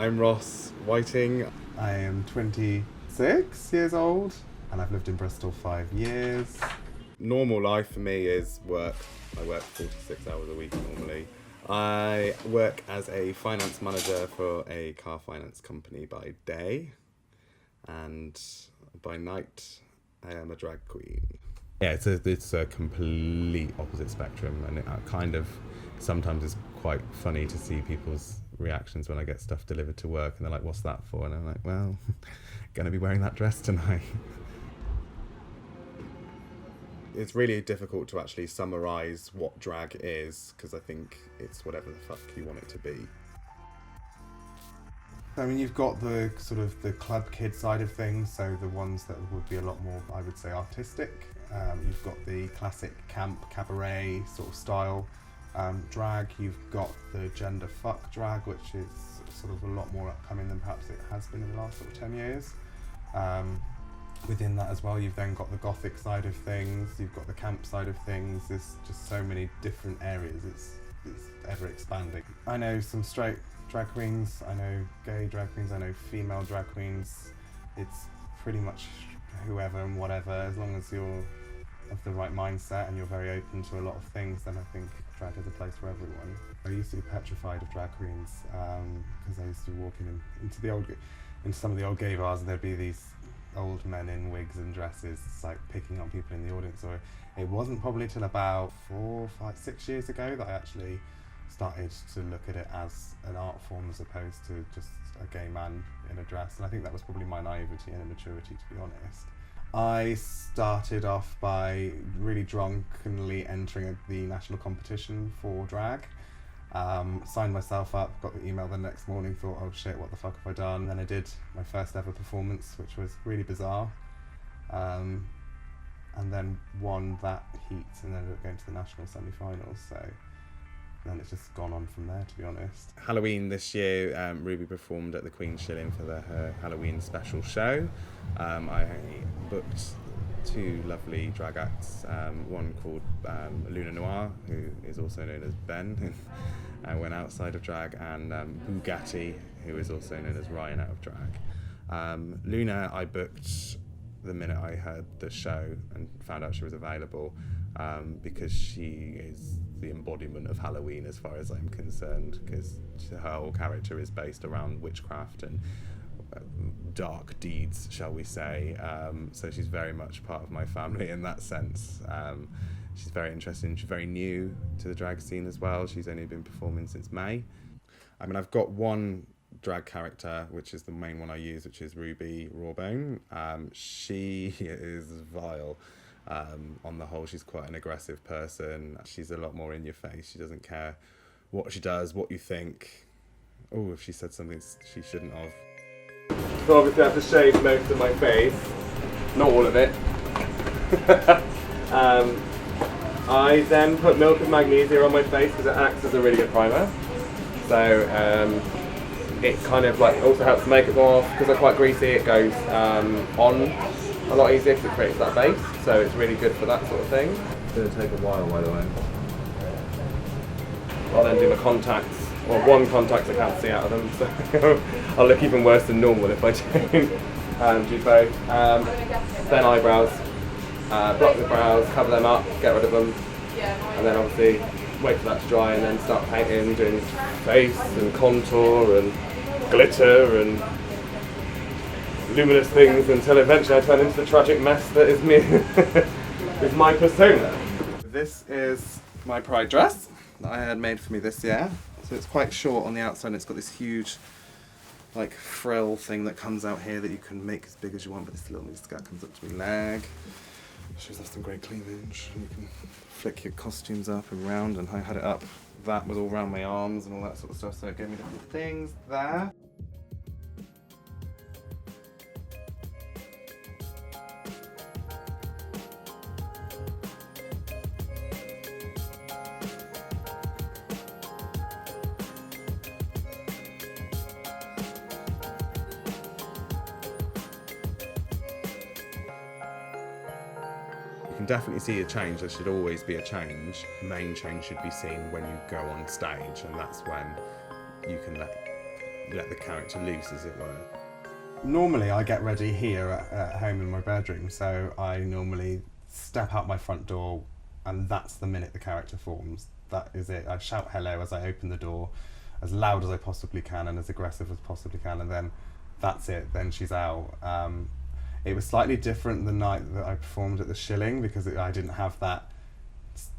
I'm Ross Whiting. I am 26 years old and I've lived in Bristol 5 years. Normal life for me is work. I work 46 hours a week normally. I work as a finance manager for a car finance company by day, and by night I am a drag queen. Yeah, it's a complete opposite spectrum, and it kind of sometimes is quite funny to see people's reactions when I get stuff delivered to work and they're like, what's that for? And I'm like, well, gonna be wearing that dress tonight. It's really difficult to actually summarise what drag is, because I think it's whatever the fuck you want it to be. I mean, you've got the sort of the club kid side of things, so the ones that would be a lot more, I would say, artistic. You've got the classic camp cabaret sort of style drag. You've got the gender fuck drag, which is sort of a lot more upcoming than perhaps it has been in the last sort of 10 years. Within that as well, you've then got the gothic side of things, you've got the camp side of things. There's just so many different areas, it's ever expanding. I know some straight drag queens, I know gay drag queens, I know female drag queens. It's pretty much whoever and whatever, as long as you're of the right mindset and you're very open to a lot of things, then I think drag is a place for everyone. I used to be petrified of drag queens because I used to walk into some of the old gay bars, and there'd be these old men in wigs and dresses, like picking on people in the audience. Or it wasn't probably till about 4, 5, 6 years ago that I actually started to look at it as an art form as opposed to just a gay man in a dress, and I think that was probably my naivety and immaturity, to be honest. I started off by really drunkenly entering the national competition for drag. Signed myself up, got the email the next morning, thought, oh shit, what the fuck have I done? Then I did my first ever performance, which was really bizarre, and then won that heat and ended up going to the national semi-finals. So then it's just gone on from there, to be honest. Halloween this year, Ruby performed at the Queen's Shilling for her Halloween special show. I booked 2 lovely drag acts, one called Luna Noir, who is also known as Ben, who went outside of drag, and Bugatti, who is also known as Ryan out of drag. Luna I booked the minute I heard the show and found out she was available, because she is the embodiment of Halloween as far as I'm concerned, because her whole character is based around witchcraft and dark deeds, shall we say. So she's very much part of my family in that sense. She's very interesting. She's very new to the drag scene as well. She's only been performing since May. I mean, I've got one drag character, which is the main one I use, which is Ruby Rawbone. She is vile. On the whole, she's quite an aggressive person. She's a lot more in your face. She doesn't care what she does, what you think. Oh, if she said something she shouldn't have. So obviously I have to shave most of my face, not all of it. I then put milk of magnesia on my face because it acts as a really good primer. So it kind of like also helps the makeup go off. Because they're quite greasy, it goes on a lot easier because it creates that base. So it's really good for that sort of thing. It's going to take a while, by the way. I'll then do my contacts. Well, one contact I can't see out of them, so I'll look even worse than normal if I don't do both. Then eyebrows, block the brows, cover them up, get rid of them, and then obviously wait for that to dry and then start painting, doing face and contour and glitter and luminous things until eventually I turn into the tragic mess that is me, is my persona. This is my pride dress that I had made for me this year. So it's quite short on the outside, and it's got this huge like frill thing that comes out here that you can make as big as you want, but this little mini skirt comes up to my leg. Shows off some great cleavage, and you can flick your costumes up and round, and I had it up. That was all around my arms and all that sort of stuff, so it gave me different things there. You can definitely see a change. There should always be a change. The main change should be seen when you go on stage, and that's when you can let let the character loose, as it were? Normally I get ready here at home in my bedroom, so I normally step out my front door and that's the minute the character forms. That is it. I shout hello as I open the door, as loud as I possibly can and as aggressive as possibly can, and then that's it, then she's out. It was slightly different the night that I performed at the Shilling because I didn't have that,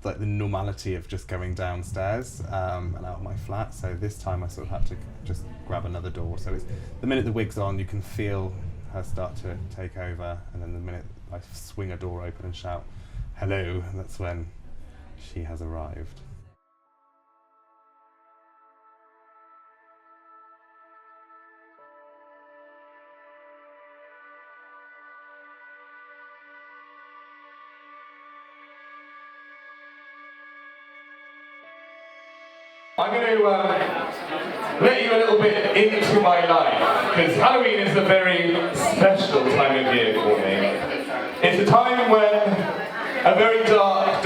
like the normality of just going downstairs and out of my flat. So this time I sort of had to just grab another door. So it's the minute the wig's on, you can feel her start to take over, and then the minute I swing a door open and shout hello, that's when she has arrived. I'm going to let you a little bit into my life, because Halloween is a very special time of year for me. It's a time when a very dark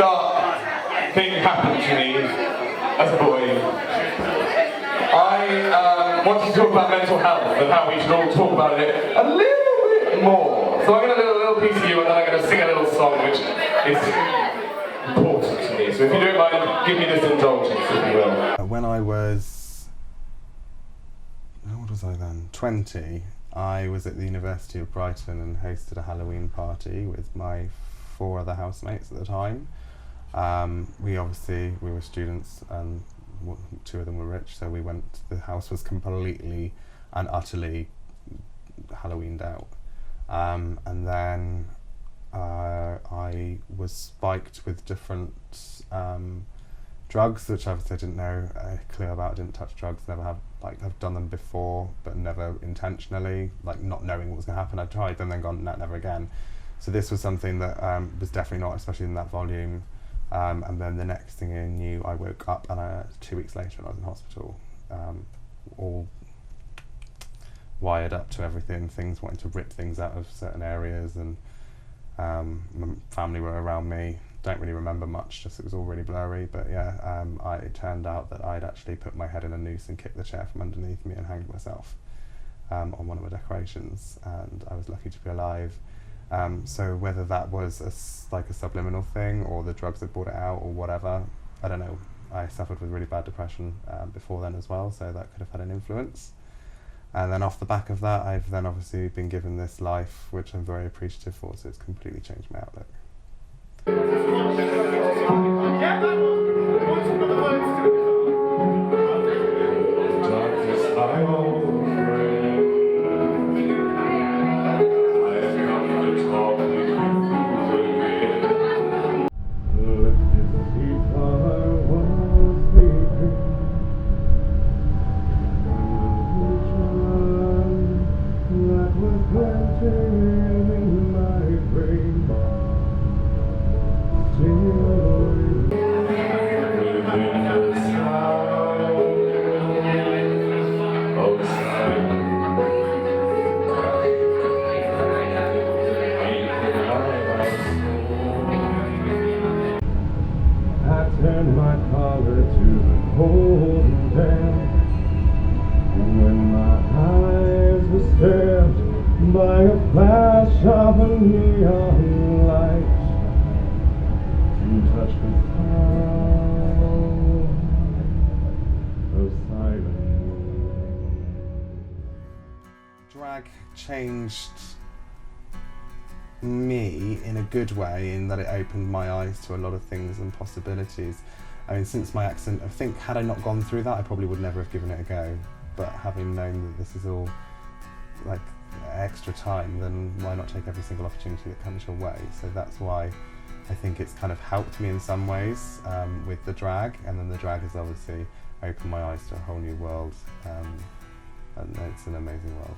thing happened to me as a boy. I wanted to talk about mental health and how we should all talk about it a little bit more. So I'm going to do a little piece of you, and then I'm going to sing a little song which is important to me. So if you don't mind, give me this indulgence, if you will. When I was, how old was I then? 20, I was at the University of Brighton and hosted a Halloween party with my 4 other housemates at the time. We were students and 2 of them were rich, so we went, the house was completely and utterly Halloweened out. And then I was spiked with different drugs, which obviously I didn't know a clue about. I didn't touch drugs, never have, like I've done them before, but never intentionally, like not knowing what was going to happen. I tried them, then gone, no, never again. So this was something that was definitely not, especially in that volume. And then the next thing I knew, I woke up and 2 weeks later I was in hospital, all wired up to everything, things wanting to rip things out of certain areas, and my family were around me. Don't really remember much, just it was all really blurry, but yeah, it turned out that I'd actually put my head in a noose and kicked the chair from underneath me and hanged myself on one of my decorations, and I was lucky to be alive. So whether that was like a subliminal thing or the drugs that brought it out or whatever, I don't know. I suffered with really bad depression before then as well, so that could have had an influence. And then off the back of that, I've then obviously been given this life, which I'm very appreciative for, so it's completely changed my outlook. Turned my collar to the cold and damp, and when my eyes were stabbed by a flash of a neon light, to touch the sound of silence. Drag changed me in a good way, in that it opened my eyes to a lot of things and possibilities. I mean, since my accident, I think had I not gone through that, I probably would never have given it a go. But having known that this is all like extra time, then why not take every single opportunity that comes your way? So that's why I think it's kind of helped me in some ways with the drag, and then the drag has obviously opened my eyes to a whole new world, and it's an amazing world.